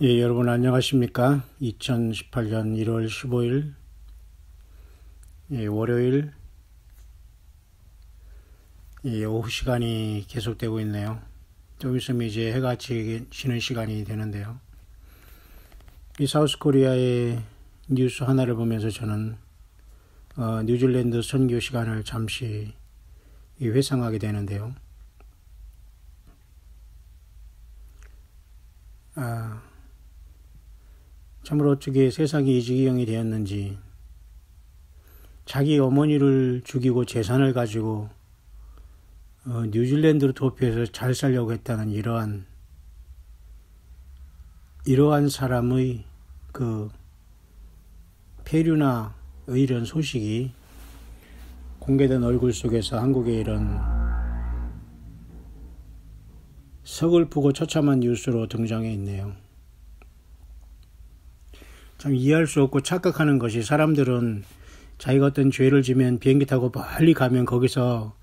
예, 여러분 안녕하십니까? 2018년 1월 15일 월요일 오후 시간이 계속되고 있네요. 좀 있으면 이제 해가 지는 시간이 되는데요. 이 사우스코리아의 뉴스 하나를 보면서 저는 뉴질랜드 선교 시간을 잠시 회상하게 되는데요. 참으로 어떻게 세상이 이 지경이 되었는지, 자기 어머니를 죽이고 재산을 가지고 뉴질랜드로 도피해서 잘 살려고 했다는 이러한 사람의 그 폐류나의 이런 소식이 공개된 얼굴 속에서 한국의 이런 서글프고 처참한 뉴스로 등장해 있네요. 참 이해할 수 없고 착각하는 것이, 사람들은 자기가 어떤 죄를 지면 비행기 타고 멀리 가면 거기서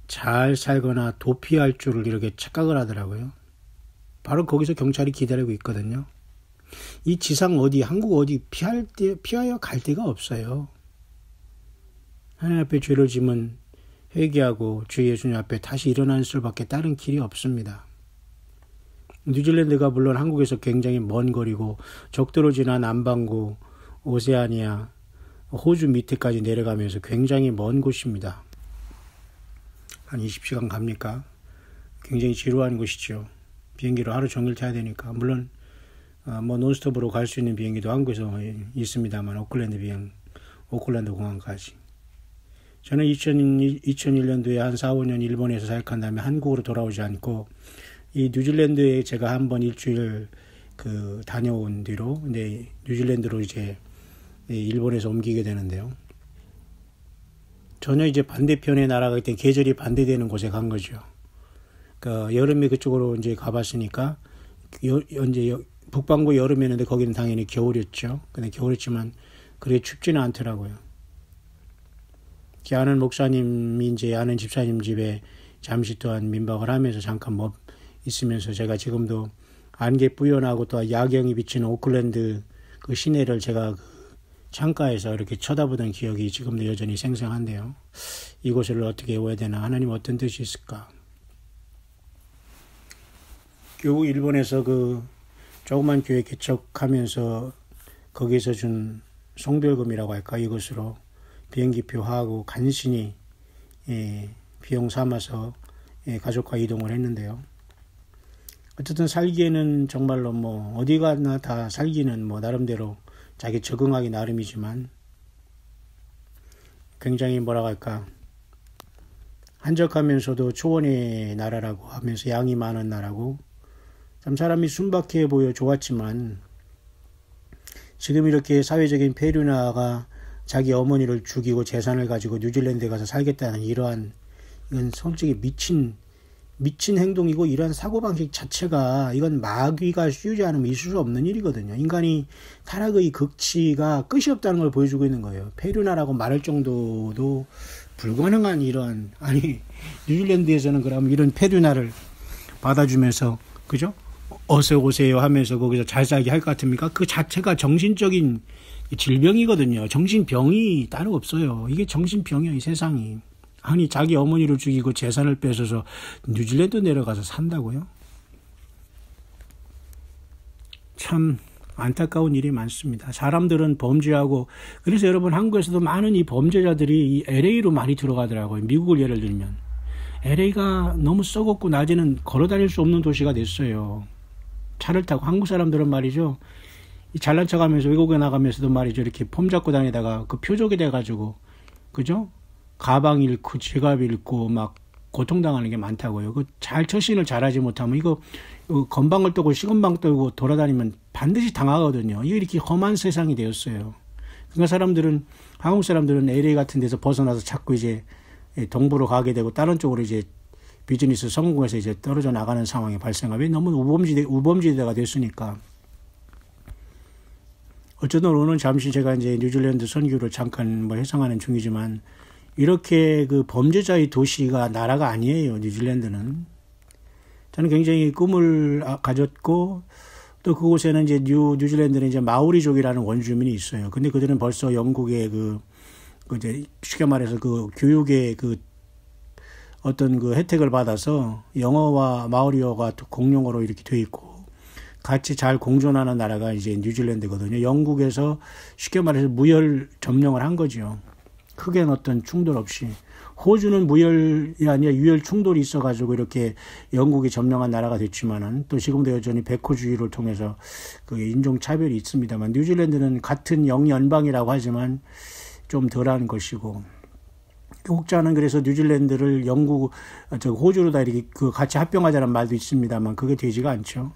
잘 살거나 도피할 줄을 이렇게 착각을 하더라고요. 바로 거기서 경찰이 기다리고 있거든요. 이 지상 어디, 한국 어디 피하여 갈 데가 없어요. 하나님 앞에 죄를 지면 회개하고 주 예수님 앞에 다시 일어나는 수밖에 다른 길이 없습니다. 뉴질랜드가 물론 한국에서 굉장히 먼 거리고 적도로 지나 남반구, 오세아니아, 호주 밑에까지 내려가면서 굉장히 먼 곳입니다. 한 20시간 갑니까? 굉장히 지루한 곳이죠. 비행기로 하루 종일 타야 되니까. 물론 논스톱으로 갈 수 있는 비행기도 한국에서 있습니다만, 오클랜드 공항까지. 저는 2001년도에 한 4, 5년 일본에서 사역한 다음에 한국으로 돌아오지 않고 이 뉴질랜드에 제가 한번 일주일 다녀온 뒤로 뉴질랜드로 이제 일본에서 옮기게 되는데요. 전혀 이제 반대편의 나라가 있던 계절이 반대되는 곳에 간 거죠. 그러니까 여름에 그쪽으로 이제 가봤으니까 이제 북반구 여름이었는데 거기는 당연히 겨울이었죠. 근데 겨울이지만 그렇게 춥지는 않더라고요. 아는 목사님이 이제 아는 집사님 집에 잠시 또한 민박을 하면서 잠깐 있으면서 제가 지금도 안개 뿌연하고 또 야경이 비치는 오클랜드 그 시내를 제가 창가에서 이렇게 쳐다보던 기억이 지금도 여전히 생생한데요. 이곳을 어떻게 외워야 되나, 하나님 어떤 뜻이 있을까. 결국 일본에서 조그만 교회 개척하면서 거기서 준 송별금이라고 할까, 이것으로 비행기표하고 간신히 비용 삼아서 가족과 이동을 했는데요. 어쨌든 살기에는 정말로 어디 가나 다 살기는 나름대로 자기 적응하기 나름이지만 굉장히 한적하면서도 초원의 나라라고 하면서 양이 많은 나라고, 참 사람이 순박해 보여 좋았지만, 지금 이렇게 사회적인 폐류나가 자기 어머니를 죽이고 재산을 가지고 뉴질랜드에 가서 살겠다는 이건 솔직히 미친 행동이고, 이러한 사고방식 자체가 이건 마귀가 씌우지 않으면 있을 수 없는 일이거든요. 인간이 타락의 극치가 끝이 없다는 걸 보여주고 있는 거예요. 폐류나라고 말할 정도도 불가능한 뉴질랜드에서는 그럼 이런 폐류나를 받아주면서, 그죠? 어서 오세요 하면서 거기서 잘 살게 할 것 같습니까? 그 자체가 정신적인 질병이거든요. 정신병이 따로 없어요. 이게 정신병이에요, 이 세상이. 자기 어머니를 죽이고 재산을 뺏어서 뉴질랜드 내려가서 산다고요? 참 안타까운 일이 많습니다. 사람들은 범죄하고, 그래서 여러분 한국에서도 많은 이 범죄자들이 이 LA로 많이 들어가더라고요. 미국을 예를 들면 LA가 너무 썩었고 낮에는 걸어다닐 수 없는 도시가 됐어요. 차를 타고, 한국 사람들은 말이죠, 잘난 척하면서 외국에 나가면서도 말이죠, 이렇게 폼 잡고 다니다가 그 표적이 돼가지고, 그죠? 가방 잃고 지갑 잃고 고통당하는 게 많다고요. 잘 처신을 잘하지 못하면 건방을 떠고 시건방 떠고 돌아다니면 반드시 당하거든요. 이게 이렇게 험한 세상이 되었어요. 그러니까 한국 사람들은 LA 같은 데서 벗어나서 자꾸 이제 동부로 가게 되고 다른 쪽으로 이제 비즈니스 성공해서 이제 떨어져 나가는 상황이 발생하면 너무 우범지대가 됐으니까. 어쨌든 오늘 잠시 제가 이제 뉴질랜드 선교를 잠깐 회상하는 중이지만, 이렇게 범죄자의 도시가 나라가 아니에요, 뉴질랜드는. 저는 굉장히 꿈을 가졌고 또 그곳에는 이제 뉴질랜드는 이제 마오리족이라는 원주민이 있어요. 근데 그들은 벌써 영국의 그 이제 쉽게 말해서 그 교육의 그 어떤 그 혜택을 받아서 영어와 마오리어가 공용어로 이렇게 돼 있고 같이 잘 공존하는 나라가 이제 뉴질랜드거든요. 영국에서 쉽게 말해서 무혈 점령을 한 거죠. 크게는 어떤 충돌 없이. 호주는 무혈이 아니라 유혈 충돌이 있어가지고 이렇게 영국이 점령한 나라가 됐지만은 또 지금도 여전히 백호주의를 통해서 그 인종차별이 있습니다만 뉴질랜드는 같은 영연방이라고 하지만 좀 덜한 것이고 혹자는 그래서 뉴질랜드를 호주로다 이렇게 그 같이 합병하자는 말도 있습니다만 그게 되지가 않죠.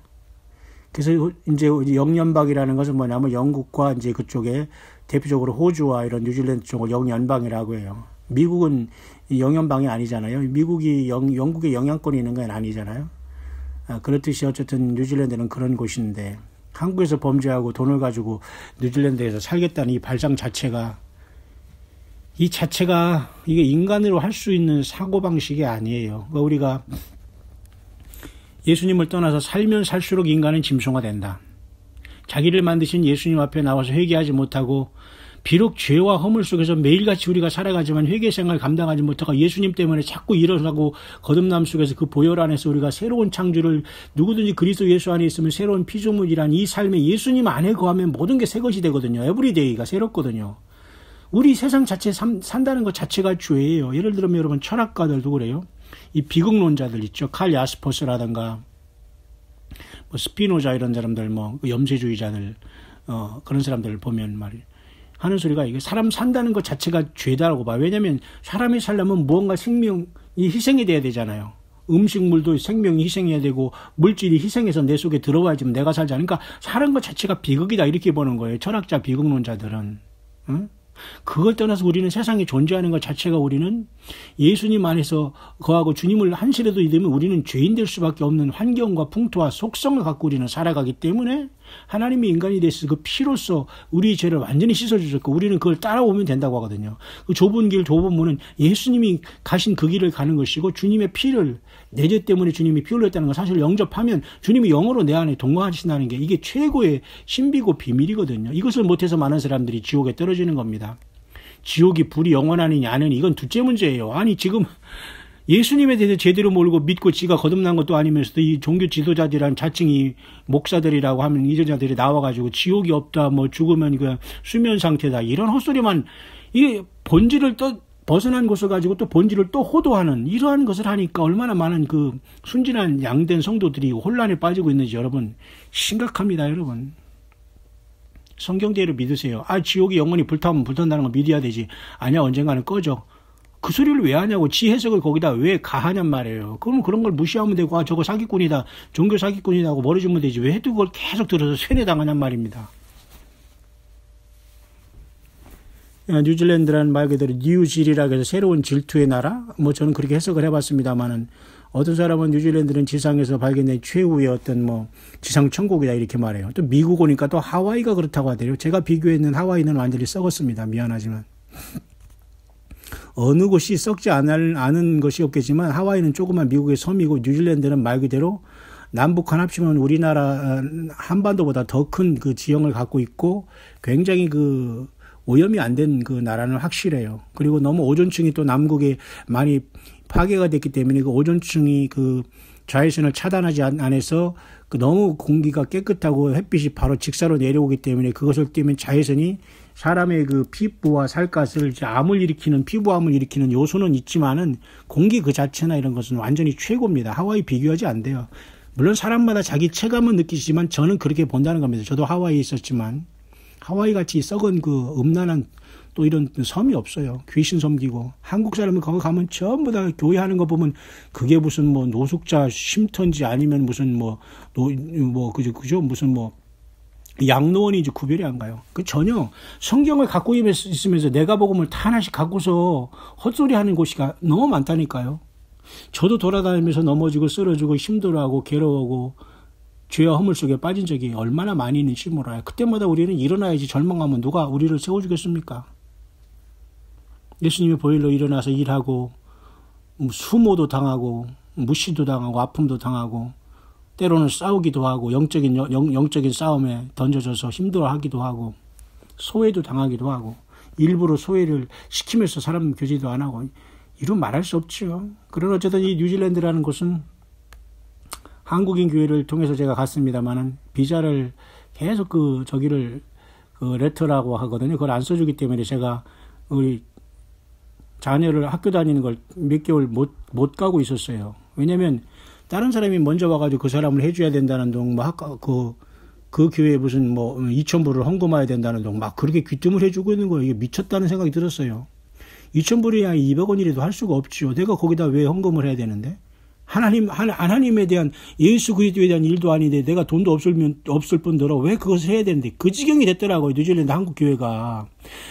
그래서 이제 영연방이라는 것은 뭐냐면 영국과 이제 그쪽에 대표적으로 호주와 이런 뉴질랜드 쪽을 영연방이라고 해요. 미국은 영연방이 아니잖아요. 미국이 영국의 영향권이 있는 건 아니잖아요. 그렇듯이 어쨌든 뉴질랜드는 그런 곳인데 한국에서 범죄하고 돈을 가지고 뉴질랜드에서 살겠다는 이 발상 자체가 이게 인간으로 할 수 있는 사고방식이 아니에요. 그러니까 우리가 예수님을 떠나서 살면 살수록 인간은 짐승화된다. 자기를 만드신 예수님 앞에 나와서 회개하지 못하고 비록 죄와 허물 속에서 매일같이 우리가 살아가지만 회개 생활 감당하지 못하고 예수님 때문에 자꾸 일어나고 거듭남 속에서 그 보혈 안에서 우리가 새로운 창조를 누구든지 그리스도 예수 안에 있으면 새로운 피조물이란 이 삶에 예수님 안에 거하면 모든 게 새 것이 되거든요. 에브리데이가 새롭거든요. 우리 세상 자체에 산다는 것 자체가 죄예요. 예를 들면 여러분 철학가들도 그래요. 이 비극론자들 있죠. 칼 야스퍼스라든가 뭐 스피노자 이런 사람들 뭐 염세주의자들 그런 사람들을 보면 말이에요. 하는 소리가 이게 사람 산다는 것 자체가 죄다라고 봐. 왜냐하면 사람이 살려면 무언가 생명이 희생이 돼야 되잖아요. 음식물도 생명이 희생해야 되고 물질이 희생해서 내 속에 들어와야지 내가 살지 않으니까 사는 것 자체가 비극이다 이렇게 보는 거예요. 철학자 비극론자들은. 응? 그걸 떠나서 우리는 세상에 존재하는 것 자체가 우리는 예수님 안에서 거하고 주님을 한시라도 믿으면 우리는 죄인 될 수밖에 없는 환경과 풍토와 속성을 갖고 우리는 살아가기 때문에 하나님이 인간이 됐을 그 피로써 우리의 죄를 완전히 씻어주셨고 우리는 그걸 따라오면 된다고 하거든요. 그 좁은 길, 좁은 문은 예수님이 가신 그 길을 가는 것이고 주님의 피를 내 죄 때문에 주님이 피 흘렸다는 걸 사실 영접하면 주님이 영으로 내 안에 동거하신다는 게 이게 최고의 신비고 비밀이거든요. 이것을 못해서 많은 사람들이 지옥에 떨어지는 겁니다. 지옥이 불이 영원하느냐 아니냐 이건 둘째 문제예요. 아니 지금 예수님에 대해서 제대로 모르고 믿고 지가 거듭난 것도 아니면서도 이 종교 지도자들이란 자칭이 목사들이라고 하면 이전자들이 나와가지고 지옥이 없다 뭐 죽으면 그냥 수면 상태다 이런 헛소리만 이게 본질을 또 벗어난 것을 가지고 또 본질을 또 호도하는 이러한 것을 하니까 얼마나 많은 그 순진한 양된 성도들이 혼란에 빠지고 있는지 여러분 심각합니다. 여러분 성경대로 믿으세요. 지옥이 영원히 불타면 불탄다는 거 믿어야 되지. 아니야 언젠가는 꺼져. 그 소리를 왜 하냐고. 지 해석을 거기다 왜 가하냔 말이에요. 그럼 그런 걸 무시하면 되고 저거 사기꾼이다 종교 사기꾼이다 하고 머리 주면 되지. 왜 또 그걸 계속 들어서 세뇌당하냔 말입니다. 뉴질랜드라는 말 그대로 뉴질이라고 해서 새로운 질투의 나라? 뭐 저는 그렇게 해석을 해봤습니다만은 어떤 사람은 뉴질랜드는 지상에서 발견된 최후의 어떤 뭐 지상 천국이다 이렇게 말해요. 또 미국 오니까 또 하와이가 그렇다고 하더래요. 제가 비교했는 하와이는 완전히 썩었습니다. 미안하지만. 어느 곳이 썩지 않은 것이 없겠지만 하와이는 조그만 미국의 섬이고 뉴질랜드는 말 그대로 남북한 합치면 우리나라 한반도보다 더 큰 그 지형을 갖고 있고 굉장히 그 오염이 안 된 그 나라는 확실해요. 그리고 너무 오존층이 또 남극에 많이 파괴가 됐기 때문에 그 오존층이 그 자외선을 차단하지 않아서 그 너무 공기가 깨끗하고 햇빛이 바로 직사로 내려오기 때문에 그것을 띄면 자외선이 사람의 그 피부와 살갗을 암을 일으키는 피부암을 일으키는 요소는 있지만은 공기 그 자체나 이런 것은 완전히 최고입니다. 하와이 비교하지 안 돼요. 물론 사람마다 자기 체감은 느끼지만 저는 그렇게 본다는 겁니다. 저도 하와이에 있었지만 하와이 같이 썩은 그 음란한 또 이런 섬이 없어요. 귀신 섬기고 한국 사람은 거기 가면 전부 다 교회 하는 거 보면 그게 무슨 뭐 노숙자 쉼터인지 아니면 무슨 그죠 무슨 양로원인지 구별이 안 가요. 그 전혀 성경을 갖고 있으면서 내가 복음을 다 하나씩 갖고서 헛소리 하는 곳이가 너무 많다니까요. 저도 돌아다니면서 넘어지고 쓰러지고 힘들어하고 괴로워하고 죄와 허물 속에 빠진 적이 얼마나 많이 있는지 몰라요. 그때마다 우리는 일어나야지. 절망하면 누가 우리를 세워주겠습니까? 예수님의 보혈로 일어나서 일하고 수모도 당하고 무시도 당하고 아픔도 당하고 때로는 싸우기도 하고 영적인 싸움에 던져져서 힘들어하기도 하고 소외도 당하기도 하고 일부러 소외를 시키면서 사람 교제도 안 하고 이런 말할 수 없죠. 그러나 어쨌든 이 뉴질랜드라는 곳은 한국인 교회를 통해서 제가 갔습니다만은 비자를 계속 저기를 레터라고 하거든요. 그걸 안 써주기 때문에 제가 우리 자녀를 학교 다니는 걸 몇 개월 못 가고 있었어요. 왜냐면 다른 사람이 먼저 와가지고 그 사람을 해줘야 된다는 둥, 그 교회에 무슨 2,000불을 헌금해야 된다는 둥, 막 그렇게 귀뜸을 해주고 있는 거예요. 이게 미쳤다는 생각이 들었어요. 2,000불이야 200원이라도 할 수가 없죠. 내가 거기다 왜 헌금을 해야 되는데? 하나님에 대한 예수 그리스도에 대한 일도 아닌데 내가 돈도 없을 뿐더러 왜 그것을 해야 되는데 그 지경이 됐더라고요. 뉴질랜드 한국 교회가.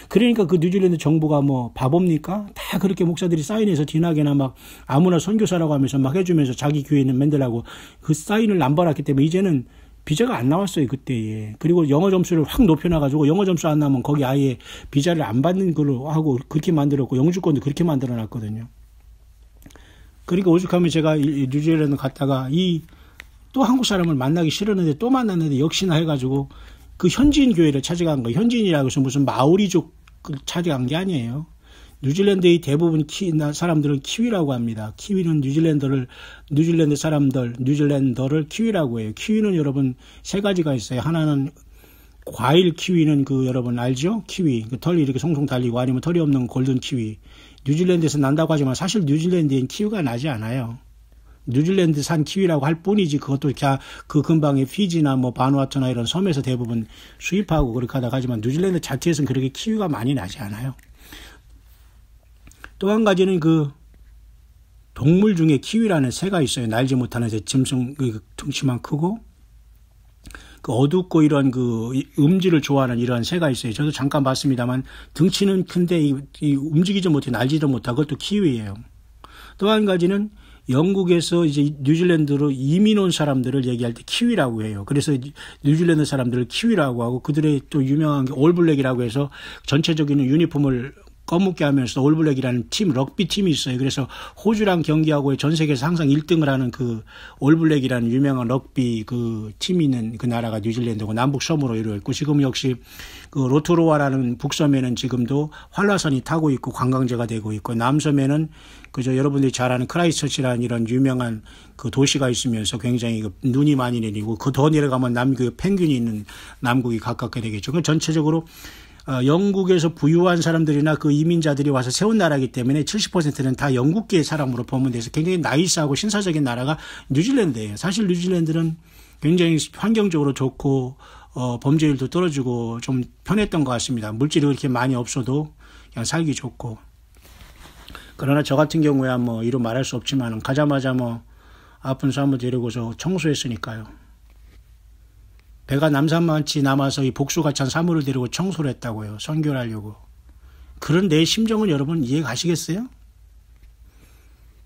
그러니까 그 뉴질랜드 정부가 바보입니까? 다 그렇게 목사들이 사인해서 디나게나 막 아무나 선교사라고 하면서 막 해주면서 자기 교회는 만들라고 그 사인을 안 받았기 때문에 이제는 비자가 안 나왔어요, 그때에. 그리고 영어 점수를 확 높여놔가지고 영어 점수 안 나면 거기 아예 비자를 안 받는 걸로 하고 그렇게 만들었고 영주권도 그렇게 만들어놨거든요. 그러니까 오죽하면 제가 뉴질랜드 갔다가 또 한국 사람을 만나기 싫었는데 또 만났는데 역시나 해가지고 그 현지인 교회를 찾아간 거예요. 현지인이라고 해서 무슨 마오리족을 찾아간 게 아니에요. 뉴질랜드의 대부분 사람들은 키위라고 합니다. 키위는 뉴질랜더를 키위라고 해요. 키위는 여러분 세 가지가 있어요. 하나는 과일 키위는 여러분 알죠? 키위. 털이 이렇게 송송 달리고 아니면 털이 없는 골든 키위. 뉴질랜드에서 난다고 하지만 사실 뉴질랜드엔 키위가 나지 않아요. 뉴질랜드산 키위라고 할 뿐이지 그것도 그 근방의 피지나 바누아투나 이런 섬에서 대부분 수입하고 그렇게 하다가 하지만 뉴질랜드 자체에서는 그렇게 키위가 많이 나지 않아요. 또 한 가지는 동물 중에 키위라는 새가 있어요. 날지 못하는 새, 짐승 덩치만 크고 어둡고 이런 음지를 좋아하는 이런 새가 있어요. 저도 잠깐 봤습니다만 등치는 큰데 움직이지 못해 날지도 못하고 그것도 키위예요. 또 한 가지는 영국에서 이제 뉴질랜드로 이민 온 사람들을 얘기할 때 키위라고 해요. 그래서 뉴질랜드 사람들을 키위라고 하고 그들의 또 유명한 게 올블랙이라고 해서 전체적인 유니폼을 검게 하면서 올블랙이라는 럭비 팀이 있어요. 그래서 호주랑 경기하고 전 세계에서 항상 1등을 하는 올블랙이라는 유명한 럭비 팀이 있는 그 나라가 뉴질랜드고 남북 섬으로 이루어 있고 지금 역시 로토로아라는 북섬에는 지금도 환라선이 타고 있고 관광지가 되고 있고 남섬에는 여러분들이 잘 아는 크라이스처치라는 이런 유명한 도시가 있으면서 굉장히 눈이 많이 내리고 더 내려가면 펭귄이 있는 남국이 가깝게 되겠죠. 전체적으로 영국에서 부유한 사람들이나 이민자들이 와서 세운 나라이기 때문에 70%는 다 영국계 사람으로 포함돼서 굉장히 나이스하고 신사적인 나라가 뉴질랜드예요. 사실 뉴질랜드는 굉장히 환경적으로 좋고 범죄율도 떨어지고 좀 편했던 것 같습니다. 물질이 그렇게 많이 없어도 그냥 살기 좋고. 그러나 저 같은 경우야 이루 말할 수 없지만 가자마자 아픈 사람을 데리고서 청소했으니까요. 배가 남산만치 남아서 이 복수가 찬 사물을 데리고 청소를 했다고요. 선교를 하려고. 그런 내 심정은 여러분 이해 가시겠어요?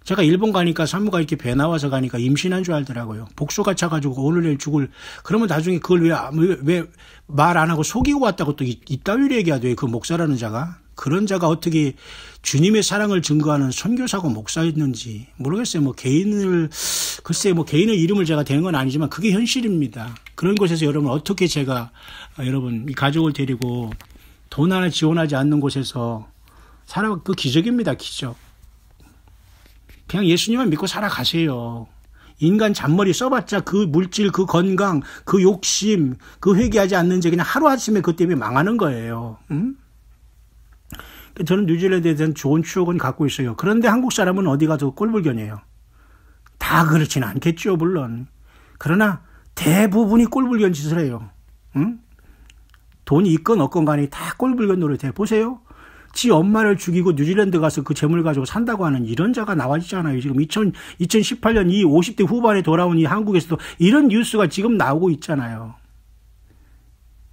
제가 일본 가니까 사무가 이렇게 배 나와서 가니까 임신한 줄 알더라고요. 복수가 차가지고 오늘 내일 죽을. 그러면 나중에 그걸 왜 말 안 하고 속이고 왔다고 또 이따위로 얘기하더니 그 목사라는 자가. 그런 자가 어떻게 주님의 사랑을 증거하는 선교사고 목사였는지 모르겠어요. 개인의 이름을 제가 대는 건 아니지만 그게 현실입니다. 그런 곳에서 여러분 어떻게 제가 여러분 이 가족을 데리고 돈 하나 지원하지 않는 곳에서 기적입니다. 기적. 그냥 예수님만 믿고 살아가세요. 인간 잔머리 써봤자 그 물질, 그 건강, 그 욕심, 그 회개하지 않는 제 그냥 하루아침에 그 때문에 망하는 거예요. 응? 저는 뉴질랜드에 대한 좋은 추억은 갖고 있어요. 그런데 한국 사람은 어디 가도 꼴불견이에요. 다 그렇지는 않겠죠, 물론. 그러나 대부분이 꼴불견 짓을 해요. 응? 돈이 있건 없건 간에 다 꼴불견 노릇해. 보세요. 지 엄마를 죽이고 뉴질랜드 가서 그 재물 가지고 산다고 하는 이런 자가 나와있잖아요. 지금 2018년 이 50대 후반에 돌아온 이 한국에서도 이런 뉴스가 지금 나오고 있잖아요.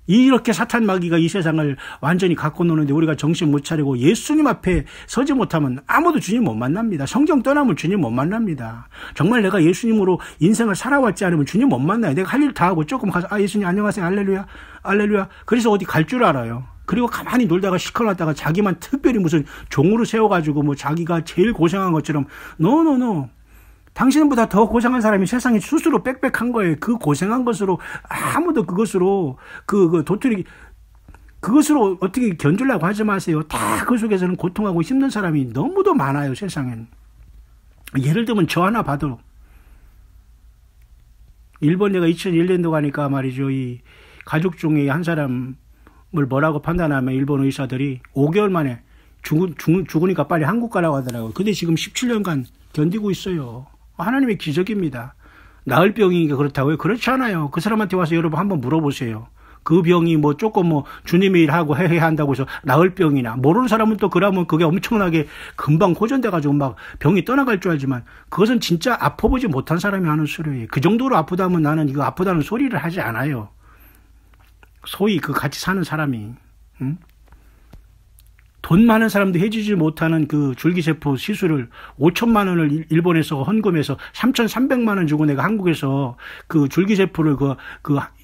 이렇게 사탄 마귀가 이 세상을 완전히 갖고 노는데 우리가 정신 못 차리고 예수님 앞에 서지 못하면 아무도 주님 못 만납니다. 성경 떠나면 주님 못 만납니다. 정말 내가 예수님으로 인생을 살아왔지 않으면 주님 못 만나요. 내가 할 일 다 하고 조금 가서 예수님 안녕하세요 할렐루야 할렐루야. 그래서 어디 갈 줄 알아요. 그리고 가만히 놀다가 시커놨다가 자기만 특별히 무슨 종으로 세워가지고 자기가 제일 고생한 것처럼 노. 당신보다 더 고생한 사람이 세상에 스스로 빽빽한 거예요. 그 고생한 것으로 아무도 그것으로 도토리 그것으로 어떻게 견주려고 하지 마세요. 다 그 속에서는 고통하고 힘든 사람이 너무도 많아요, 세상엔. 예를 들면 저 하나 봐도 일본 내가 2001년도 가니까 말이죠. 이 가족 중에 한 사람을 뭐라고 판단하면 일본 의사들이 5개월 만에 죽으니까 빨리 한국 가라고 하더라고요. 근데 지금 17년간 견디고 있어요. 하나님의 기적입니다. 나을 병이니까 그렇다고요? 그렇지 않아요. 그 사람한테 와서 여러분 한번 물어보세요. 그 병이 뭐 조금 뭐 주님의 일하고 해야 한다고 해서 나을 병이나 모르는 사람은 또 그러면 그게 엄청나게 금방 호전돼가지고 막 병이 떠나갈 줄 알지만 그것은 진짜 아파보지 못한 사람이 하는 소리예요. 그 정도로 아프다면 나는 이거 아프다는 소리를 하지 않아요. 소위 그 같이 사는 사람이. 응? 돈 많은 사람도 해주지 못하는 그 줄기세포 시술을 5천만 원을 일본에서 헌금해서 3,300만 원 주고 내가 한국에서 그 줄기세포를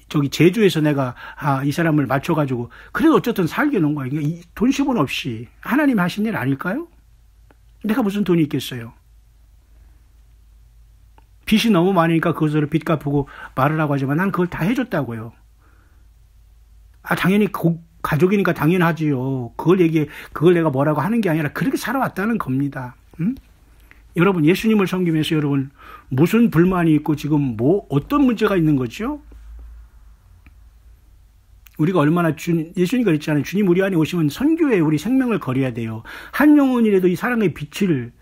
저기 제주에서 내가 이 사람을 맞춰가지고 그래도 어쨌든 살게 놓은 거예요. 돈 10원 없이 하나님 하신 일 아닐까요? 내가 무슨 돈이 있겠어요? 빚이 너무 많으니까 그것으로 빚 갚고 말을 하고 하지만 난 그걸 다 해줬다고요. 당연히 가족이니까 당연하지요. 그걸 내가 뭐라고 하는 게 아니라 그렇게 살아왔다는 겁니다. 응? 여러분, 예수님을 섬기면서 여러분, 무슨 불만이 있고 지금 어떤 문제가 있는 거죠? 우리가 얼마나 예수님이 그랬잖아요. 주님 우리 안에 오시면 선교에 우리 생명을 걸어야 돼요. 한 영혼이라도 이 사랑의 빛을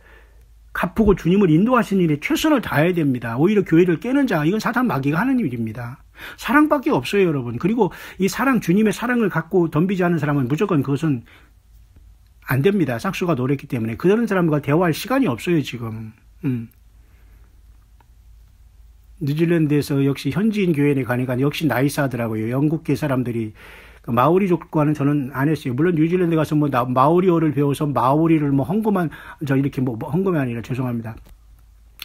갚고 주님을 인도하신 일에 최선을 다해야 됩니다. 오히려 교회를 깨는 자, 이건 사탄 마귀가 하는 일입니다. 사랑밖에 없어요, 여러분. 그리고 이 사랑, 주님의 사랑을 갖고 덤비지 않은 사람은 무조건 그것은 안 됩니다. 싹수가 노렸기 때문에. 그런 사람과 대화할 시간이 없어요, 지금. 뉴질랜드에서 역시 현지인 교회에 가니까 역시 나이스하더라고요. 영국계 사람들이. 마오리족과는 저는 안 했어요. 물론 뉴질랜드 가서 뭐 마오리어를 배워서 마오리를 뭐 이렇게 헌금이 아니라 죄송합니다.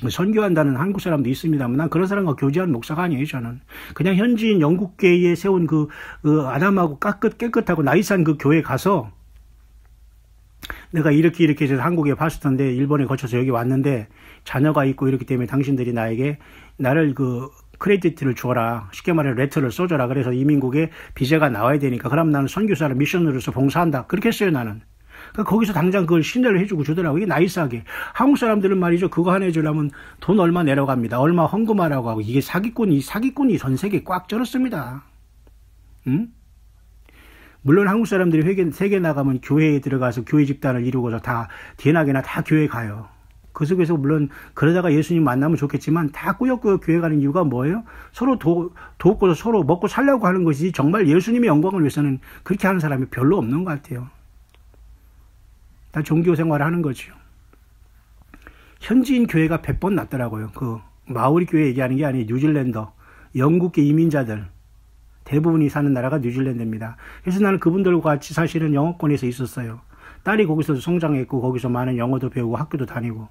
선교한다는 한국 사람도 있습니다만 난 그런 사람과 교제하는 목사가 아니에요, 저는. 그냥 현지인 영국계에 세운 아담하고 깨끗하고 나이스한 그 교회 가서 내가 이렇게 해서 한국에 파스터인데 일본에 거쳐서 여기 왔는데 자녀가 있고 이렇기 때문에 당신들이 나를 크레디트를 줘라. 쉽게 말해 레터를 써줘라. 그래서 이민국에 비자가 나와야 되니까 그럼 나는 선교사를 미션으로서 봉사한다. 그렇게 했어요, 나는. 그러니까 거기서 당장 그걸 신뢰를 해주고 주더라고요. 이게 나이스하게. 한국 사람들은 말이죠. 그거 하나 해주려면 돈 얼마 내려갑니다. 얼마 헌금하라고 하고. 이게 사기꾼이 전 세계에 꽉 쩔었습니다. 응? 물론 한국 사람들이 세계 나가면 교회에 들어가서 교회 집단을 이루고서 다 대낮에나 다 교회 가요. 그 속에서 물론 그러다가 예수님 만나면 좋겠지만 다 꾸역꾸역 교회 가는 이유가 뭐예요? 서로 돕고서 서로 먹고 살려고 하는 것이지 정말 예수님의 영광을 위해서는 그렇게 하는 사람이 별로 없는 것 같아요. 다 종교 생활을 하는 거죠. 현지인 교회가 100번 낫더라고요. 마오리 교회 얘기하는 게 아니에요. 뉴질랜더, 영국계 이민자들 대부분이 사는 나라가 뉴질랜드입니다. 그래서 나는 그분들과 같이 사실은 영어권에서 있었어요. 딸이 거기서 성장했고 거기서 많은 영어도 배우고 학교도 다니고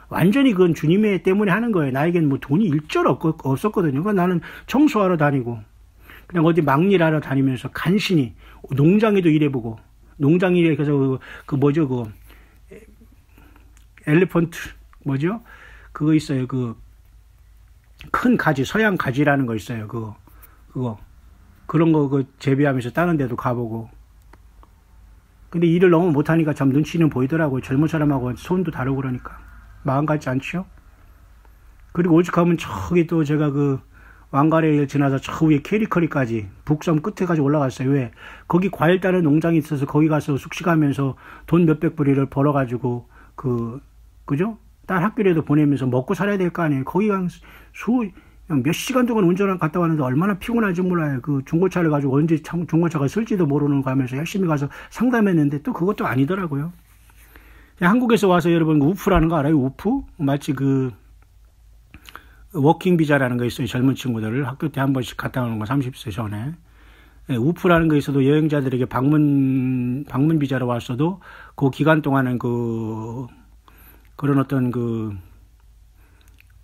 완전히 그건 주님의 때문에 하는 거예요. 나에겐 뭐 돈이 일절 없었거든요. 그러니까 나는 청소하러 다니고 그냥 어디 막일하러 다니면서 간신히 농장에도 일해보고 농장 일에 가서 엘리펀트 그거 있어요. 큰 가지, 서양 가지라는 거 있어요. 그런 거 재배하면서 다른 데도 가보고. 근데 일을 너무 못하니까 참 눈치는 보이더라고요. 젊은 사람하고 손도 다르고 그러니까. 마음 같지 않죠? 그리고 오죽하면 저기 또 제가 왕가래를 지나서 저 위에 캐리커리까지 북섬 끝에까지 올라갔어요. 왜? 거기 과일 따는 농장이 있어서 거기 가서 숙식하면서 돈 몇백 불을 벌어가지고 그죠? 딸 학교에도 보내면서 먹고 살아야 될 거 아니에요. 거기 몇 시간 동안 운전을 갔다 왔는데 얼마나 피곤한지 몰라요. 중고차를 가지고 언제 중고차가 쓸지도 모르는 거 하면서 열심히 가서 상담했는데 또 그것도 아니더라고요. 한국에서 와서 여러분 우프라는 거 알아요? 우프? 마치 워킹 비자라는 거 있어요. 젊은 친구들을 학교 때 한 번씩 갔다 오는 거 30세 전에. 우프라는 거 있어도 여행자들에게 방문 비자로 왔어도 그 기간 동안은 그런 어떤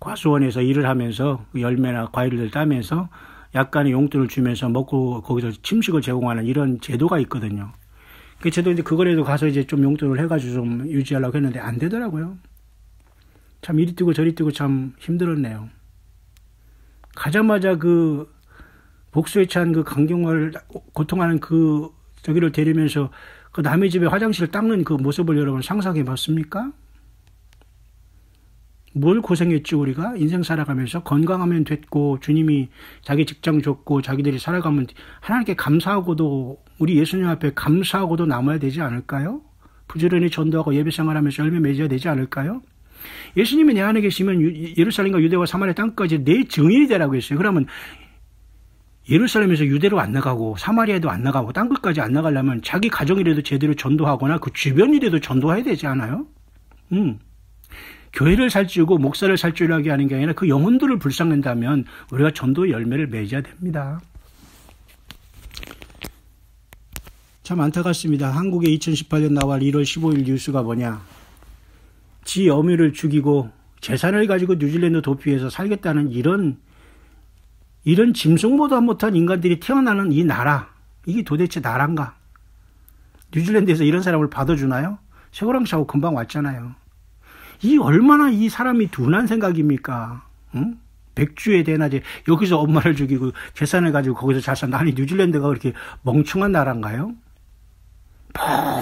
과수원에서 일을 하면서 열매나 과일을 따면서 약간의 용돈을 주면서 먹고 거기서 침식을 제공하는 이런 제도가 있거든요. 저도 이제 그거라도 가서 이제 좀 용돈을 해가지고 좀 유지하려고 했는데 안 되더라고요. 참 이리 뛰고 저리 뛰고 참 힘들었네요. 가자마자 그 복수에 찬 그 강경화를 고통하는 그 저기를 데리면서 그 남의 집에 화장실을 닦는 그 모습을 여러분 상상해 봤습니까? 뭘 고생했지 우리가 인생 살아가면서. 건강하면 됐고 주님이 자기 직장 줬고 자기들이 살아가면 하나님께 감사하고도, 우리 예수님 앞에 감사하고도 남아야 되지 않을까요? 부지런히 전도하고 예배 생활하면서 열매 맺어야 되지 않을까요? 예수님이 내 안에 계시면 예루살렘과 유대와 사마리아 땅까지 내 증인이 되라고 했어요. 그러면 예루살렘에서 유대로 안 나가고 사마리아에도 안 나가고 땅 끝까지 안 나가려면 자기 가정이라도 제대로 전도하거나 그 주변이라도 전도해야 되지 않아요? 교회를 살찌우고 목사를 살찌우게 하는 게 아니라 그 영혼들을 불쌍낸다면 우리가 전도의 열매를 맺어야 됩니다. 참 안타깝습니다. 한국의 2018년 나월 1월 15일 뉴스가 뭐냐. 지 어미를 죽이고 재산을 가지고 뉴질랜드 도피해서 살겠다는 이런 짐승보다 못한 인간들이 태어나는 이 나라, 이게 도대체 나라인가? 뉴질랜드에서 이런 사람을 받아주나요? 쇠고랑 차고 금방 왔잖아요. 이 얼마나 이 사람이 둔한 생각입니까? 응? 백주에 대낮에 여기서 엄마를 죽이고 재산을 가지고 거기서 잘 산다. 아니 뉴질랜드가 그렇게 멍청한 나라인가요?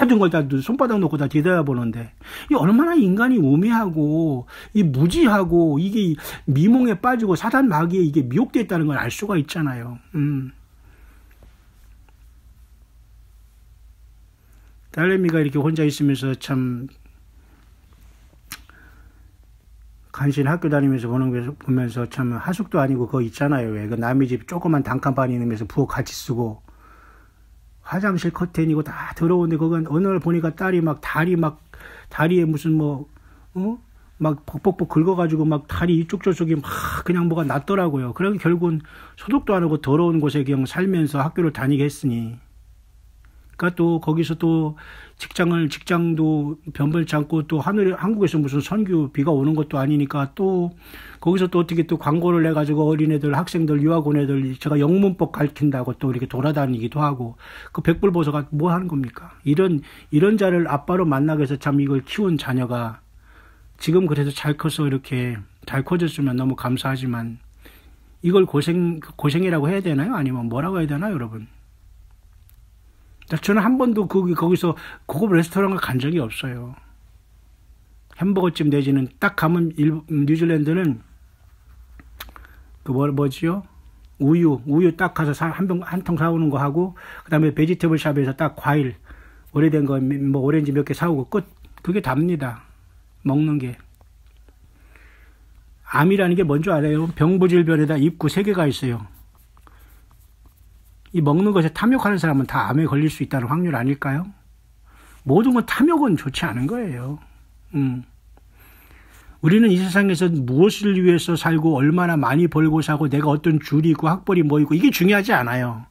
모든 걸 다 손바닥 놓고 다 뒤돌아보는데, 이 얼마나 인간이 우매하고 이 무지하고 이게 미몽에 빠지고 사단 마귀에 이게 미혹되어 있다는 걸 알 수가 있잖아요. 딸내미가 이렇게 혼자 있으면서 참 간신히 학교 다니면서 보면서 참 하숙도 아니고 그거 있잖아요. 왜 그 남의 집 조그만 단칸방 있으면서 부엌 같이 쓰고 화장실 커튼이고 다 더러운데, 그건 어느 날 보니까 딸이 막 다리에 무슨 막 벅벅벅 긁어가지고 막 다리 이쪽 저쪽이 막 그냥 뭐가 났더라고요. 그러니 결국은 소독도 안 하고 더러운 곳에 그냥 살면서 학교를 다니게 했으니. 그러니까 또 거기서 또 직장도 변별치 않고 또 한국에서 무슨 선교 비가 오는 것도 아니니까 또 거기서 또 어떻게 또 광고를 내가지고 어린애들, 학생들, 유학원 애들 제가 영문법 가르친다고 또 이렇게 돌아다니기도 하고, 그 백불보서가 뭐 하는 겁니까? 이런 자를 아빠로 만나게 해서 참 이걸 키운 자녀가 지금 그래서 잘 커서 이렇게 잘 커졌으면 너무 감사하지만, 이걸 고생이라고 해야 되나요? 아니면 뭐라고 해야 되나요, 여러분? 저는 한 번도 거기서 고급 레스토랑을 간 적이 없어요. 햄버거집 내지는 딱 가면 뉴질랜드는 그 뭐지요? 우유 딱 가서 한 통 사오는 거 하고, 그 다음에 베지테블 샵에서 딱 과일 오래된 거 뭐 오렌지 몇 개 사오고 끝. 그게 답니다. 먹는 게. 암이라는 게 뭔지 알아요? 병부질변에다 입구 3개가 있어요. 이 먹는 것에 탐욕하는 사람은 다 암에 걸릴 수 있다는 확률 아닐까요? 모든 건 탐욕은 좋지 않은 거예요. 우리는 이 세상에서 무엇을 위해서 살고 얼마나 많이 벌고 사고 내가 어떤 줄이 있고 학벌이 뭐 있고 이게 중요하지 않아요.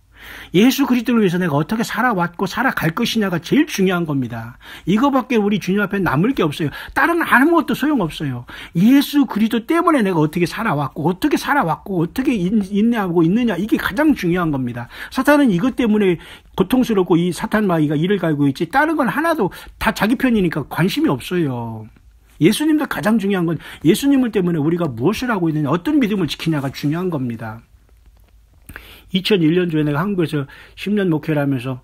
예수 그리스도를 위해서 내가 어떻게 살아왔고 살아갈 것이냐가 제일 중요한 겁니다. 이거밖에 우리 주님 앞에 남을 게 없어요. 다른 아무것도 소용없어요. 예수 그리스도 때문에 내가 어떻게 살아왔고 어떻게 인내하고 있느냐, 이게 가장 중요한 겁니다. 사탄은 이것 때문에 고통스럽고 이 사탄 마귀가 이를 갈고 있지, 다른 건 하나도 다 자기 편이니까 관심이 없어요. 예수님도 가장 중요한 건 예수님을 때문에 우리가 무엇을 하고 있느냐, 어떤 믿음을 지키냐가 중요한 겁니다. 2001년 중에 내가 한국에서 10년 목회를 하면서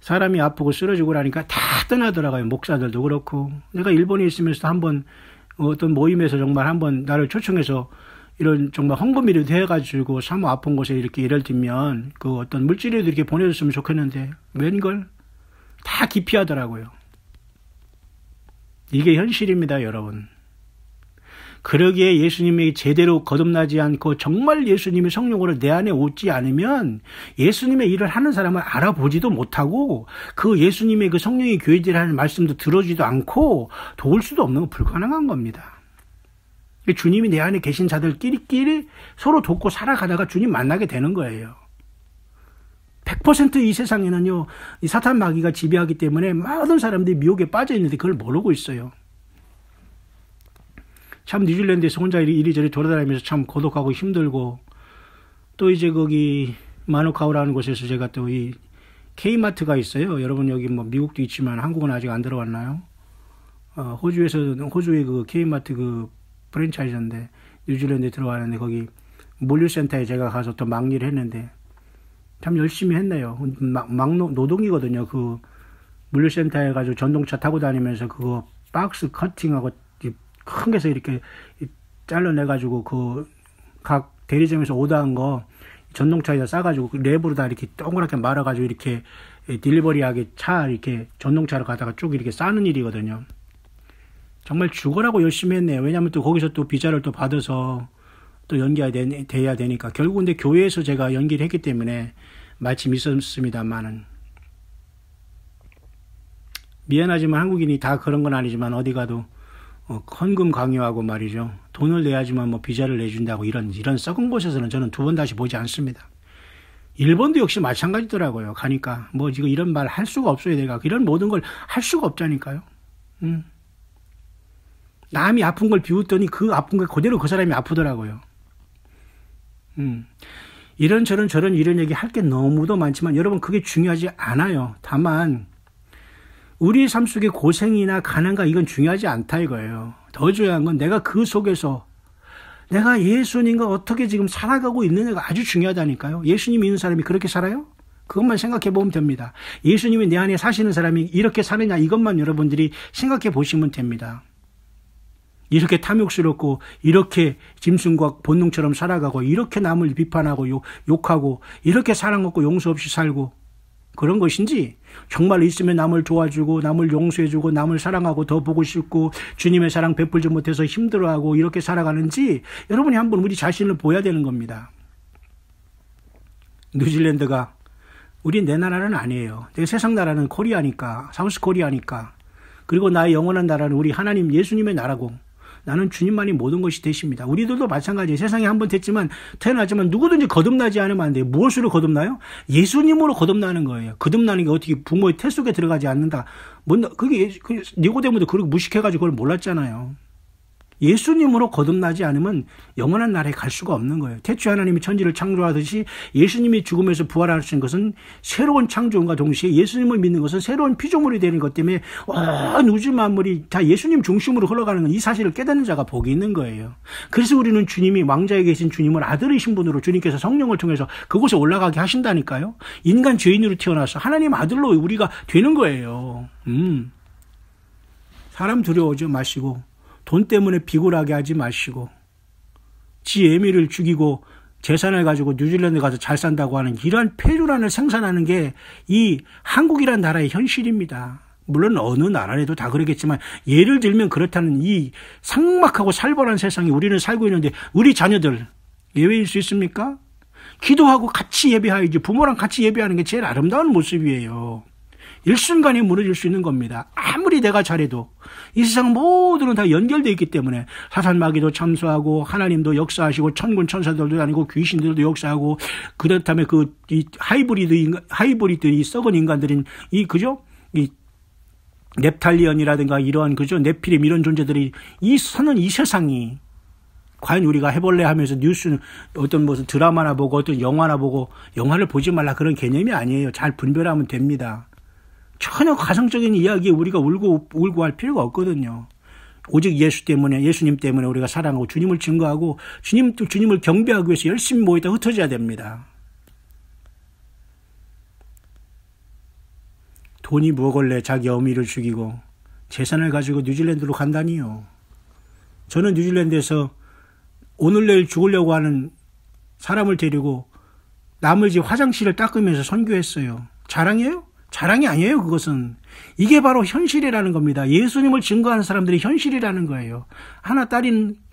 사람이 아프고 쓰러지고 나니까 다 떠나더라고요. 목사들도 그렇고. 내가 일본에 있으면서 한번 어떤 모임에서 정말 한번 나를 초청해서 이런 정말 헌금이라도 해가지고 사무 아픈 곳에 이렇게 예를 들면 그 어떤 물질이라도 이렇게 보내줬으면 좋겠는데 웬걸 다 기피하더라고요. 이게 현실입니다, 여러분. 그러기에 예수님이 제대로 거듭나지 않고 정말 예수님의 성령으로 내 안에 오지 않으면 예수님의 일을 하는 사람을 알아보지도 못하고 그 예수님의 그 성령의 교회들이라는 말씀도 들어주지도 않고 도울 수도 없는 건 불가능한 겁니다. 주님이 내 안에 계신 자들끼리 서로 돕고 살아가다가 주님 만나게 되는 거예요. 100% 이 세상에는요, 이 사탄 마귀가 지배하기 때문에 모든 사람들이 미혹에 빠져 있는데 그걸 모르고 있어요. 참 뉴질랜드에서 혼자 이리저리 돌아다니면서 참 고독하고 힘들고, 또 이제 거기 마누카우라는 곳에서 제가 또 이 K마트가 있어요. 여러분 여기 뭐 미국도 있지만 한국은 아직 안 들어왔나요? 호주의 그 K마트 그 프랜차이즈인데 뉴질랜드에 들어가는데 거기 물류센터에 제가 가서 또 막일을 했는데 참 열심히 했네요. 노동이거든요. 그 물류센터에 가지고 전동차 타고 다니면서 그거 박스 커팅하고 큰 게서 이렇게 잘라내가지고 그 각 대리점에서 오더한 거 전동차에다 싸가지고 랩으로 다 이렇게 동그랗게 말아가지고 이렇게 딜리버리하게 이렇게 전동차로 가다가 쭉 이렇게 싸는 일이거든요. 정말 죽으라고 열심히 했네요. 왜냐하면 또 거기서 또 비자를 또 받아서 또 돼야 되니까. 결국 근데 교회에서 제가 연기를 했기 때문에 마침 있었습니다만은. 미안하지만 한국인이 다 그런 건 아니지만 어디 가도 헌금 강요하고 말이죠. 돈을 내야지만 뭐 비자를 내준다고 이런 썩은 곳에서는 저는 두 번 다시 보지 않습니다. 일본도 역시 마찬가지더라고요. 가니까 뭐 지금 이런 말 할 수가 없어요. 내가 이런 모든 걸 할 수가 없자니까요. 남이 아픈 걸 비웃더니 그 아픈 걸 그대로 그 사람이 아프더라고요. 이런 얘기 할 게 너무도 많지만 여러분 그게 중요하지 않아요. 다만 우리 삶 속에 고생이나 가난과 이건 중요하지 않다 이거예요. 더 중요한 건 내가 그 속에서 내가 예수님과 어떻게 지금 살아가고 있느냐가 아주 중요하다니까요. 예수님 믿는 사람이 그렇게 살아요? 그것만 생각해 보면 됩니다. 예수님이 내 안에 사시는 사람이 이렇게 사느냐 이것만 여러분들이 생각해 보시면 됩니다. 이렇게 탐욕스럽고 이렇게 짐승과 본능처럼 살아가고 이렇게 남을 비판하고 욕하고 이렇게 사랑 없고 용서 없이 살고 그런 것인지 정말 있으면 남을 도와주고 남을 용서해주고 남을 사랑하고 더 보고 싶고 주님의 사랑 베풀지 못해서 힘들어하고 이렇게 살아가는지 여러분이 한번 우리 자신을 보여야 되는 겁니다. 뉴질랜드가 우리 내 나라는 아니에요. 내 세상 나라는 코리아니까 사우스 코리아니까 그리고 나의 영원한 나라는 우리 하나님 예수님의 나라고 나는 주님만이 모든 것이 되십니다. 우리들도 마찬가지예요. 세상에 한 번 태어나지만 누구든지 거듭나지 않으면 안 돼요. 무엇으로 거듭나요? 예수님으로 거듭나는 거예요. 거듭나는 게 어떻게 부모의 태 속에 들어가지 않는다. 그게 니고데모도 그렇게 무식해가지고 그걸 몰랐잖아요. 예수님으로 거듭나지 않으면 영원한 나라에 갈 수가 없는 거예요. 태초에 하나님이 천지를 창조하듯이 예수님이 죽음에서 부활하신 것은 새로운 창조원과 동시에 예수님을 믿는 것은 새로운 피조물이 되는 것 때문에 온 우주 만물이 다 예수님 중심으로 흘러가는 건 이 사실을 깨닫는 자가 복이 있는 거예요. 그래서 우리는 주님이 왕자에 계신 주님을 아들이신 분으로 주님께서 성령을 통해서 그곳에 올라가게 하신다니까요. 인간 죄인으로 태어나서 하나님 아들로 우리가 되는 거예요. 사람 두려워하지 마시고 돈 때문에 비굴하게 하지 마시고 지 애미를 죽이고 재산을 가지고 뉴질랜드 가서 잘 산다고 하는 이러한 폐륜안을 생산하는 게 이 한국이란 나라의 현실입니다. 물론 어느 나라에도 다 그러겠지만 예를 들면 그렇다는 이 삭막하고 살벌한 세상에 우리는 살고 있는데 우리 자녀들 예외일 수 있습니까? 기도하고 같이 예배하야지 부모랑 같이 예배하는 게 제일 아름다운 모습이에요. 일순간에 무너질 수 있는 겁니다. 아무리 내가 잘해도 이 세상 모두는 다 연결되어 있기 때문에 사탄마귀도 참수하고 하나님도 역사하시고 천군 천사들도 다니고 귀신들도 역사하고 그렇다면 이 하이브리드 썩은 인간들인 이 넵탈리언이라든가 이러한 네피림 이런 존재들이 서는 이 세상이 과연 우리가 해볼래 하면서 뉴스 어떤 무슨 드라마나 보고 어떤 영화나 보고 영화를 보지 말라 그런 개념이 아니에요. 잘 분별하면 됩니다. 전혀 가성적인 이야기에 우리가 울고 할 필요가 없거든요. 오직 예수님 때문에 우리가 사랑하고 주님을 증거하고 주님을 경배하기 위해서 열심히 모이다 흩어져야 됩니다. 돈이 무엇을래 자기 어미를 죽이고 재산을 가지고 뉴질랜드로 간다니요. 저는 뉴질랜드에서 오늘 내일 죽으려고 하는 사람을 데리고 남의 집 화장실을 닦으면서 선교했어요. 자랑이에요? 자랑이 아니에요. 그것은 이게 바로 현실이라는 겁니다. 예수님을 증거하는 사람들이 현실이라는 거예요.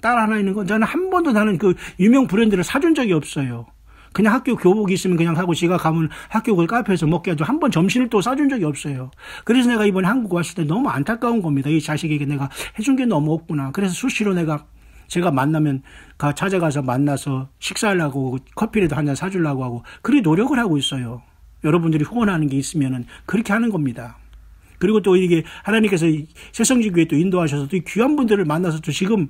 딸 하나 있는 건 저는 한 번도 나는 그 유명 브랜드를 사준 적이 없어요. 그냥 학교 교복이 있으면 그냥 사고 지가 가면 학교 그 카페에서 먹게 하죠. 한 번 점심을 또 싸준 적이 없어요. 그래서 내가 이번에 한국 왔을 때 너무 안타까운 겁니다. 이 자식에게 내가 해준 게 너무 없구나. 그래서 수시로 제가 만나면 찾아가서 만나서 식사하려고 커피라도 한 잔 사주려고 하고 그리 노력을 하고 있어요. 여러분들이 후원하는 게 있으면은 그렇게 하는 겁니다. 그리고 또 이게 하나님께서 새성지교회 또 인도하셔서 또 귀한 분들을 만나서 또 지금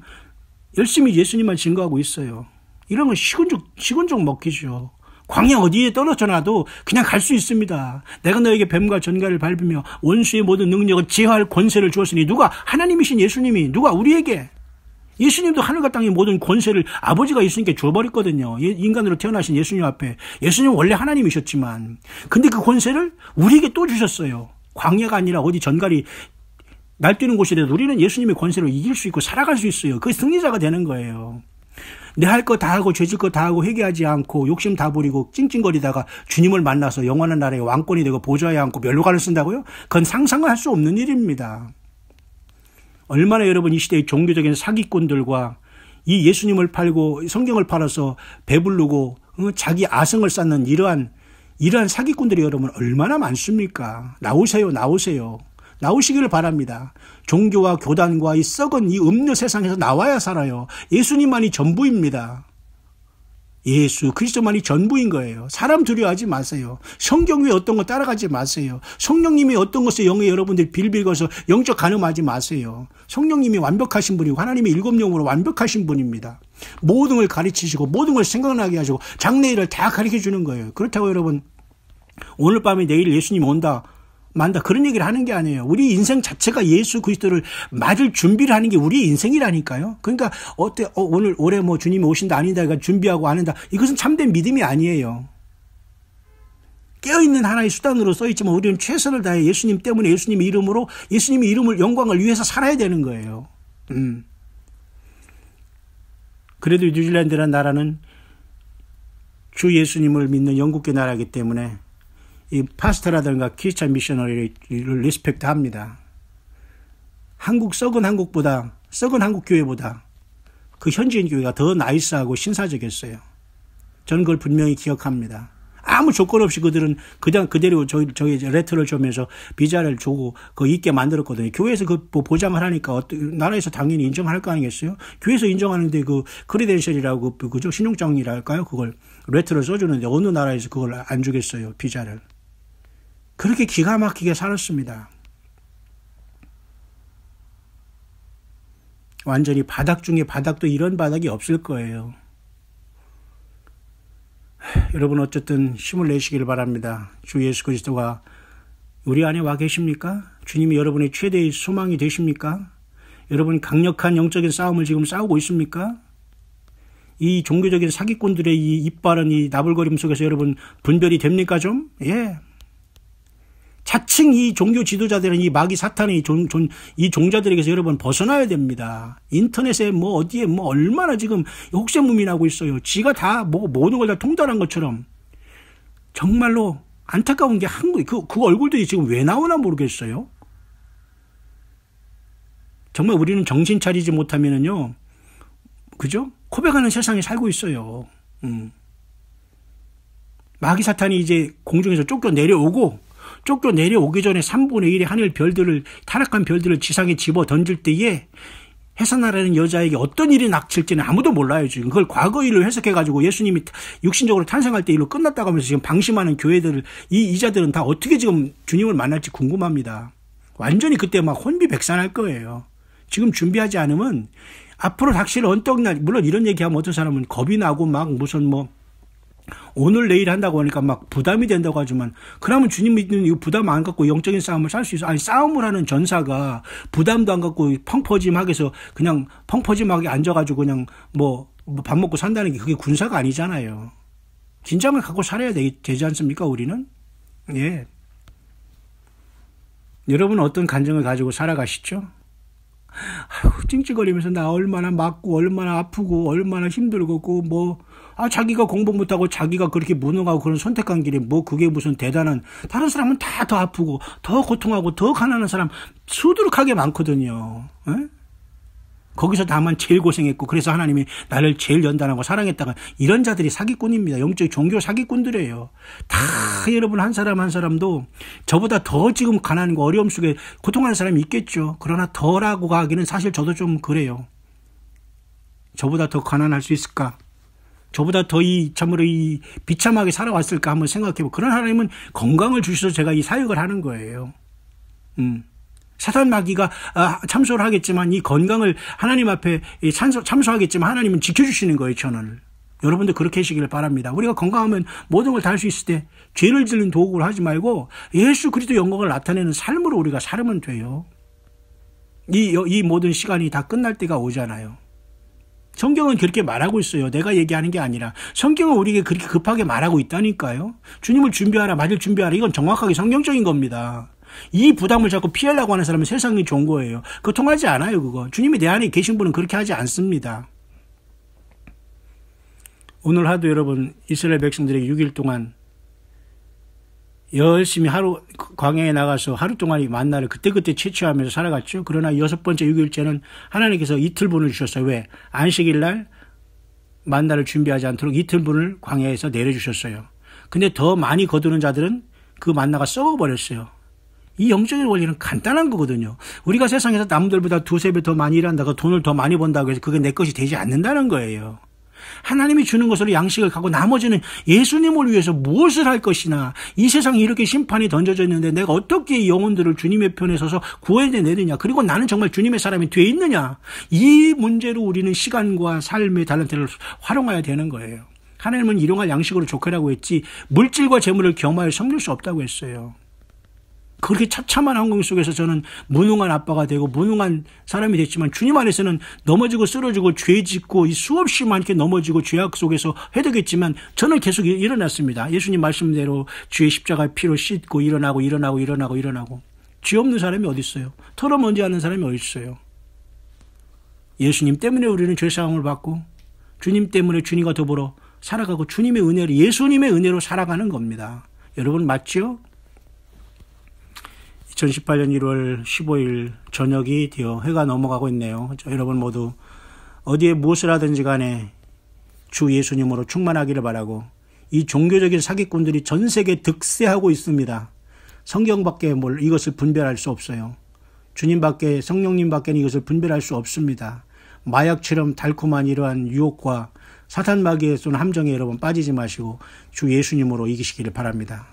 열심히 예수님만 증거하고 있어요. 이런 건 시군죽 먹기죠. 광야 어디에 떨어져놔도 그냥 갈 수 있습니다. 내가 너에게 뱀과 전갈을 밟으며 원수의 모든 능력을 제어할 권세를 주었으니 누가? 하나님이신 예수님이. 누가? 우리에게. 예수님도 하늘과 땅의 모든 권세를 아버지가 예수님께 줘버렸거든요. 인간으로 태어나신 예수님 앞에. 예수님은 원래 하나님이셨지만 근데 그 권세를 우리에게 또 주셨어요. 광야가 아니라 어디 전갈이 날뛰는 곳이라도 우리는 예수님의 권세로 이길 수 있고 살아갈 수 있어요. 그 승리자가 되는 거예요. 내 할 거 다 하고 죄질 거 다 하고 회개하지 않고 욕심 다 부리고 찡찡거리다가 주님을 만나서 영원한 나라의 왕권이 되고 보좌에 앉고 멸류관을 쓴다고요? 그건 상상을 할 수 없는 일입니다. 얼마나 여러분 이 시대의 종교적인 사기꾼들과 이 예수님을 팔고 성경을 팔아서 배부르고 자기 아성을 쌓는 이러한 사기꾼들이 여러분 얼마나 많습니까? 나오세요. 나오시기를 바랍니다. 종교와 교단과 이 썩은 이 음료 세상에서 나와야 살아요. 예수님만이 전부입니다. 예수 그리스도만이 전부인 거예요. 사람 두려워하지 마세요. 성경 위에 어떤 거 따라가지 마세요. 성령님이 어떤 것에 영에 여러분들이 빌빌거서 영적 간음하지 마세요. 성령님이 완벽하신 분이고 하나님의 일곱 영으로 완벽하신 분입니다. 모든 걸 가르치시고 모든 걸 생각나게 하시고 장래일을 다 가르쳐 주는 거예요. 그렇다고 여러분 오늘 밤에 내일 예수님 온다 만다 그런 얘기를 하는 게 아니에요. 우리 인생 자체가 예수 그리스도를 맞을 준비를 하는 게 우리 인생이라니까요. 그러니까 오늘 올해 뭐 주님이 오신다 아니다 그러니까 준비하고 안 한다. 이것은 참된 믿음이 아니에요. 깨어있는 하나의 수단으로 써있지만 우리는 최선을 다해 예수님 때문에 예수님의 이름으로 예수님의 이름을 영광을 위해서 살아야 되는 거예요. 그래도 뉴질랜드라는 나라는 주 예수님을 믿는 영국계 나라이기 때문에 이 파스터라든가 크리스찬 미셔너리를 리스펙트 합니다. 썩은 한국 교회보다 그 현지인 교회가 더 나이스하고 신사적이었어요. 저는 그걸 분명히 기억합니다. 아무 조건 없이 그들은 그대로 저희 레터를 주면서 비자를 주고 그 있게 만들었거든요. 교회에서 그 보장을 하니까 나라에서 당연히 인정할 거 아니겠어요? 교회에서 인정하는데 그 크리덴셜이라고 그죠? 신용장이랄까요? 그걸 레터를 써주는데 어느 나라에서 그걸 안 주겠어요? 비자를. 그렇게 기가 막히게 살았습니다. 완전히 바닥 중에 바닥도 이런 바닥이 없을 거예요. 여러분 어쨌든 힘을 내시기를 바랍니다. 주 예수 그리스도가 우리 안에 와 계십니까? 주님이 여러분의 최대의 소망이 되십니까? 여러분 강력한 영적인 싸움을 지금 싸우고 있습니까? 이 종교적인 사기꾼들의 이 이빨은 이 나불거림 속에서 여러분 분별이 됩니까 좀? 예. 자칭 이 종교 지도자들은 이 마귀 사탄의 이 종자들에게서 여러분 벗어나야 됩니다. 인터넷에 뭐 어디에 뭐 얼마나 지금 혹세무민하고 있어요. 지가 다 뭐 모든 걸 다 통달한 것처럼. 정말로 안타까운 게 그 얼굴들이 지금 왜 나오나 모르겠어요. 정말 우리는 정신 차리지 못하면은요. 그죠? 코백하는 세상에 살고 있어요. 마귀 사탄이 이제 공중에서 쫓겨 내려오기 전에 3분의 1의 하늘 별들을 타락한 별들을 지상에 집어 던질 때에 해산하라는 여자에게 어떤 일이 닥칠지는 아무도 몰라요. 지금 그걸 과거 일로 해석해가지고 예수님이 육신적으로 탄생할 때 일로 끝났다고 하면서 지금 방심하는 교회들 이자들은 다 어떻게 지금 주님을 만날지 궁금합니다. 완전히 그때 막 혼비백산할 거예요. 지금 준비하지 않으면 앞으로 닥칠 언덕날 물론 이런 얘기하면 어떤 사람은 겁이 나고 막 무슨 뭐 오늘 내일 한다고 하니까 막 부담이 된다고 하지만 그러면 주님 믿는 이 부담 안 갖고 영적인 싸움을 살 수 있어. 아니 싸움을 하는 전사가 부담도 안 갖고 펑퍼짐하게 해서 그냥 펑퍼짐하게 앉아가지고 그냥 뭐 밥 먹고 산다는 게 그게 군사가 아니잖아요. 긴장을 갖고 살아야 되지 않습니까 우리는? 예. 여러분은 어떤 간증을 가지고 살아가시죠? 아이고, 찡찡거리면서 나 얼마나 맞고 얼마나 아프고 얼마나 힘들고 자기가 공부 못하고 자기가 그렇게 무능하고 그런 선택한 길이 뭐 그게 무슨 대단한 다른 사람은 다 더 아프고 더 고통하고 더 가난한 사람 수두룩하게 많거든요. 에? 거기서 다만 제일 고생했고 그래서 하나님이 나를 제일 연단하고 사랑했다가 이런 자들이 사기꾼입니다. 영적 종교 사기꾼들이에요. 다 여러분 한 사람 한 사람도 저보다 더 지금 가난과 어려움 속에 고통하는 사람이 있겠죠. 그러나 더라고 하기는 사실 저도 좀 그래요. 저보다 더 가난할 수 있을까? 저보다 더 참으로 비참하게 살아왔을까 한번 생각해보고 그런 하나님은 건강을 주셔서 제가 이 사역을 하는 거예요. 사단 마귀가 참소를 하겠지만 이 건강을 하나님 앞에 참소하겠지만 하나님은 지켜주시는 거예요. 저는 여러분도 그렇게 하시기를 바랍니다. 우리가 건강하면 모든 걸 다 할 수 있을 때 죄를 짓는 도구를 하지 말고 예수 그리스도 영광을 나타내는 삶으로 우리가 살면 돼요. 이 모든 시간이 다 끝날 때가 오잖아요. 성경은 그렇게 말하고 있어요. 내가 얘기하는 게 아니라 성경은 우리에게 그렇게 급하게 말하고 있다니까요. 주님을 준비하라, 맞을 준비하라. 이건 정확하게 성경적인 겁니다. 이 부담을 자꾸 피하려고 하는 사람은 세상이 좋은 거예요. 그거 통하지 않아요. 그거. 주님이 내 안에 계신 분은 그렇게 하지 않습니다. 오늘 하도 여러분 이스라엘 백성들에게 6일 동안 열심히 광야에 나가서 하루 동안 만나를 그때그때 채취하면서 살아갔죠. 그러나 6번째 6일째는 하나님께서 이틀분을 주셨어요. 왜? 안식일 날 만나를 준비하지 않도록 이틀분을 광야에서 내려주셨어요. 근데 더 많이 거두는 자들은 그 만나가 썩어버렸어요. 이 영적인 원리는 간단한 거거든요. 우리가 세상에서 남들보다 2-3배 더 많이 일한다고 돈을 더 많이 번다고 해서 그게 내 것이 되지 않는다는 거예요. 하나님이 주는 것으로 양식을 갖고 나머지는 예수님을 위해서 무엇을 할 것이나, 이 세상에 이렇게 심판이 던져져 있는데 내가 어떻게 영혼들을 주님의 편에 서서 구해내느냐, 그리고 나는 정말 주님의 사람이 돼 있느냐, 이 문제로 우리는 시간과 삶의 달란트를 활용해야 되는 거예요. 하나님은 일용할 양식으로 족하라고 했지 물질과 재물을 겸하여 섬길 수 없다고 했어요. 그렇게 처참한 환경 속에서 저는 무능한 아빠가 되고 무능한 사람이 됐지만 주님 안에서는 넘어지고 쓰러지고 죄 짓고 수없이 많게 넘어지고 죄악 속에서 회득했지만 저는 계속 일어났습니다. 예수님 말씀대로 주의 십자가 피로 씻고 일어나고. 죄 없는 사람이 어디 있어요? 털어먼지 않는 사람이 어디 있어요? 예수님 때문에 우리는 죄사함을 받고 주님 때문에 주님과 더불어 살아가고 주님의 은혜로, 예수님의 은혜로 살아가는 겁니다. 여러분 맞죠? 2018년 1월 15일 저녁이 되어 해가 넘어가고 있네요. 여러분 모두 어디에 무엇을 하든지 간에 주 예수님으로 충만하기를 바라고, 이 종교적인 사기꾼들이 전 세계에 득세하고 있습니다. 성경밖에 이것을 분별할 수 없어요. 주님밖에, 성령님밖에는 이것을 분별할 수 없습니다. 마약처럼 달콤한 이러한 유혹과 사탄 마귀의 쏜 함정에 여러분 빠지지 마시고 주 예수님으로 이기시기를 바랍니다.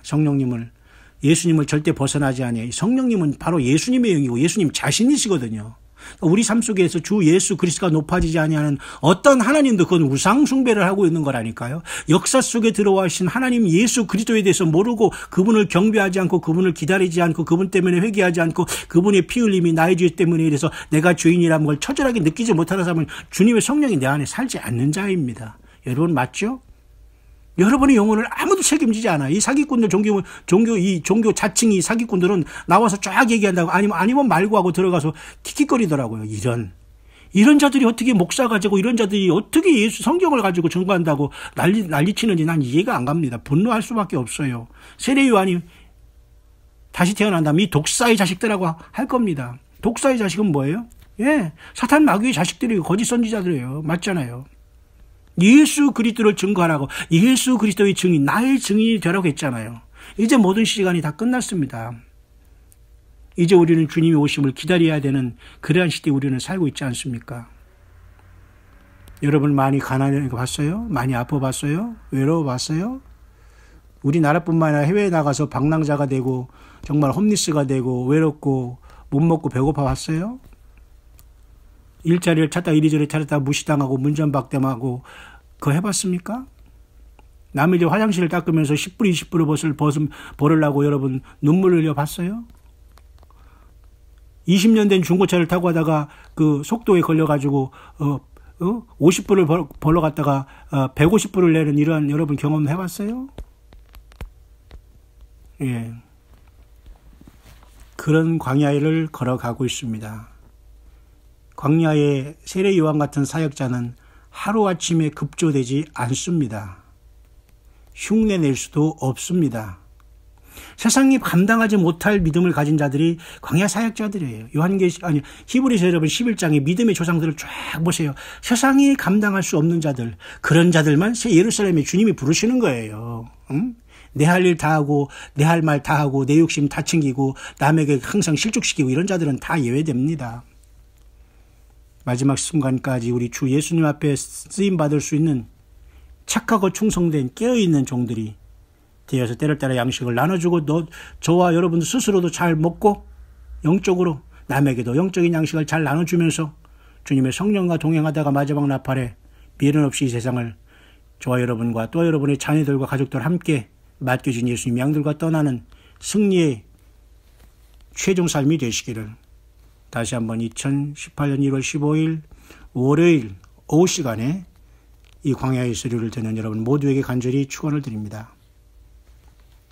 예수님을 절대 벗어나지 아니에요. 성령님은 바로 예수님의 영이고 예수님 자신이시거든요. 우리 삶 속에서 주 예수 그리스도가 높아지지 아니하는 어떤 하나님도 그건 우상 숭배를 하고 있는 거라니까요. 역사 속에 들어와신 하나님 예수 그리스도에 대해서 모르고 그분을 경배하지 않고 그분을 기다리지 않고 그분 때문에 회개하지 않고 그분의 피 흘림이 나의 죄 때문에 이래서 내가 죄인이라는 걸 처절하게 느끼지 못하는 사람은 주님의 성령이 내 안에 살지 않는 자입니다. 여러분 맞죠? 여러분의 영혼을 아무도 책임지지 않아. 이 사기꾼들, 종교 자칭이 사기꾼들은 나와서 쫙 얘기한다고, 아니면 말고 하고 들어가서 킥킥거리더라고요. 이런 자들이 어떻게 목사 가지고, 이런 자들이 어떻게 예수 성경을 가지고 증거한다고 난리치는지 난 이해가 안 갑니다. 분노할 수밖에 없어요. 세례 요한이 다시 태어난다면 이 독사의 자식들하고 할 겁니다. 독사의 자식은 뭐예요? 사탄 마귀의 자식들이 거짓 선지자들이에요. 맞잖아요. 예수 그리스도를 증거하라고, 예수 그리스도의 증인, 나의 증인이 되라고 했잖아요. 이제 모든 시간이 다 끝났습니다. 이제 우리는 주님의 오심을 기다려야 되는 그러한 시대에 우리는 살고 있지 않습니까? 여러분 많이 가난해 봤어요? 많이 아파 봤어요? 외로워 봤어요? 우리나라뿐만 아니라 해외에 나가서 방랑자가 되고 정말 홈리스가 되고 외롭고 못 먹고 배고파 봤어요? 일자리를 찾다 이리저리 찾았다 무시당하고 문전박대하고 그거 해봤습니까? 남의 집 화장실을 닦으면서 10불 20불을 벌으려고 여러분 눈물 흘려 봤어요? 20년 된 중고차를 타고 가다가 그 속도에 걸려가지고 50불을 벌러 갔다가 150불을 내는 이러한 여러분 경험 해봤어요? 예, 그런 광야를 걸어가고 있습니다. 광야의 세례 요한 같은 사역자는 하루아침에 급조되지 않습니다. 흉내낼 수도 없습니다. 세상이 감당하지 못할 믿음을 가진 자들이 광야 사역자들이에요. 히브리서 여러분 11장의 믿음의 조상들을 쫙 보세요. 세상이 감당할 수 없는 자들, 그런 자들만 새 예루살렘에 주님이 부르시는 거예요. 응? 내 할 일 다 하고 내 할 말 다 하고 내 욕심 다 챙기고 남에게 항상 실족시키고 이런 자들은 다 예외됩니다. 마지막 순간까지 우리 주 예수님 앞에 쓰임받을 수 있는 착하고 충성된 깨어있는 종들이 되어서 때를 따라 양식을 나눠주고 저와 여러분들 스스로도 잘 먹고 영적으로 남에게도 영적인 양식을 잘 나눠주면서 주님의 성령과 동행하다가 마지막 나팔에 미련 없이 이 세상을 저와 여러분과 또 여러분의 자녀들과 가족들 함께 맡겨진 예수님 양들과 떠나는 승리의 최종 삶이 되시기를 다시 한번 2018년 1월 15일 월요일 오후 시간에 이 광야의 소리를 듣는 여러분 모두에게 간절히 축원을 드립니다.